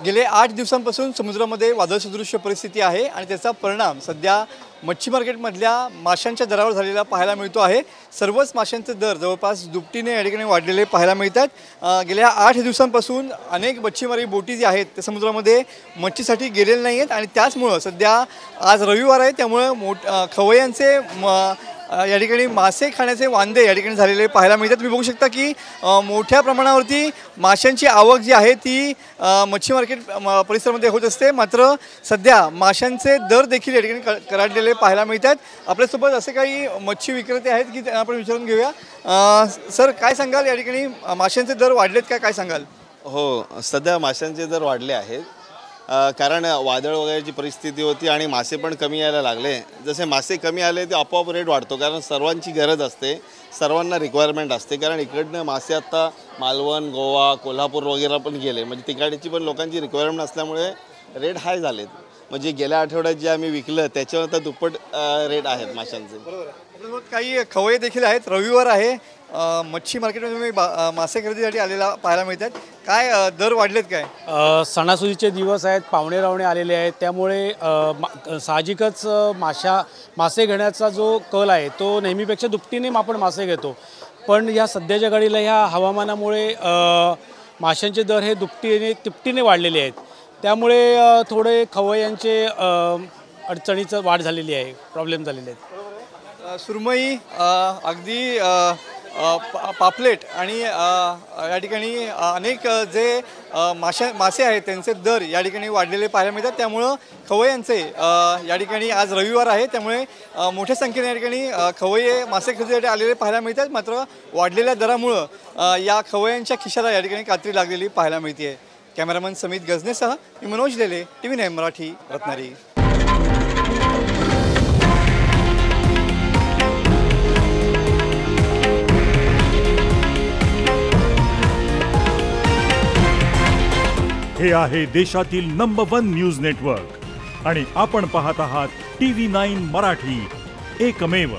गेले 8 दिवसांपासून समुद्रामध्ये वादळसदृश परिस्थिती आहे आणि त्याचा परिणाम सध्या मच्छी मार्केटमधल्या माशांच्या दरावर झालेला पाहायला मिळतो आहे। सर्वच माशांचे दर जवळपास दुपटीने या ठिकाणी वाढलेले पाहायला मिळतात। गेल्या 8 दिवसांपासून अनेक मच्छीमारी बोटी जी आहेत ते समुद्रामध्ये मच्छीसाठी गेलेले नाही आहेत आणि त्याचमुळे सध्या आज रविवार आहे त्यामुळे खवय्यांचे या ठिकाणी मासे खाण्याचे वांदे या ठिकाणी झालेले पाहायला मिळतात। तुम्ही बघू शकता की मोठ्या प्रमाणावरती माशांची आवक जी आहे ती मच्छी मार्केट परिसरामध्ये होत असते, मात्र सध्या माशांचे दर देखील या ठिकाणी कडाडलेले पाहायला मिळतात। आपल्यासोबत असे काही मच्छी विक्रेते आहेत की त्यांना आपण विचारून घेऊया। सर, काय सांगाल, या ठिकाणी माशांचे दर वाढलेत का, काय सांगाल? हो, सध्या माशांचे दर वाढले आहेत कारण वादळ वगैरेची परिस्थिती होती आणि मासे पण कमी यायला लागले। जसे मासे कमी आले ते आपोआप रेट वाढतो कारण सर्वांची गरज असते, सर्वांना रिक्वायरमेंट असते। कारण इकडनं मासे आता मालवण, गोवा, कोल्हापूर वगैरे पण गेले, म्हणजे तिकडची पण लोकांची रिक्वायरमेंट असल्यामुळे रेट हाय झालेत। म्हणजे गेल्या आठवड्यात जे आम्ही विकलं त्याच्यावर तर दुप्पट रेट आहेत माशांचे। बरोबर, काही खवय्ये देखील आहेत। रविवार आहे, मच्छी मार्केटमध्ये मासे खरेदीसाठी आलेला पाहायला मिळतात। काय दर वाढलेत काय? सणासुदीचे दिवस आहेत, पाहुणे रावणे आलेले आहेत, त्यामुळे साहजिकच मासे घेण्याचा जो कल आहे तो नेहमीपेक्षा दुपटीने आपण मासे घेतो। पण या सध्याच्या घडीला ह्या हवामानामुळे माशांचे दर हे तिपटीने वाढलेले आहेत, त्यामुळे थोडे खवय्यांचे अडचणीचं वाढ झालेली आहे, प्रॉब्लेम झालेले आहेत। सुरमई, अगदी पापलेट आणि या ठिकाणी अनेक जे मासे आहेत त्यांचे दर या ठिकाणी वाढलेले पाहायला मिळतात। त्यामुळं खवय्यांचे या ठिकाणी आज रविवार आहे त्यामुळे मोठ्या संख्येने या ठिकाणी खवय्ये मासे खरेदीसाठी आलेले पाहायला मिळतात, मात्र वाढलेल्या दरामुळं या खवय्यांच्या खिशाला या ठिकाणी कात्री लागलेली पाहायला मिळते। कॅमेरामन समित गजनेसह मी मनोज लेले, TV9 मराठी, रत्नागिरी। हे आहे देशातील नंबर 1 न्यूज नेटवर्क आणि आपण पाहत आहात TV9 मराठी, एकमेव।